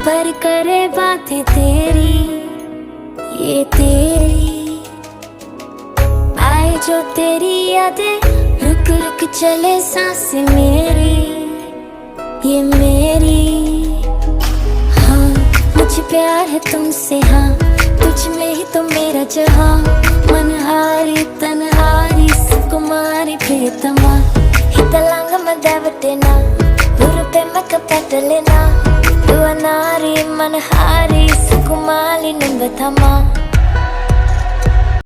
पर करे बातें तेरी, ये तेरी आए जो तेरी यादें, रुक रुक चले सांसें मेरी, ये मेरी। हाँ मुझे प्यार है तुमसे, हाँ तुझ में ही तो मेरा जहाँ, मनहारी तनहारी सुकुमारी प्रियतमा, हितलांग मदावटेना उरुपे मकपटलेना, दुआ नारी मनहारी सुकुमारी निंबतमा।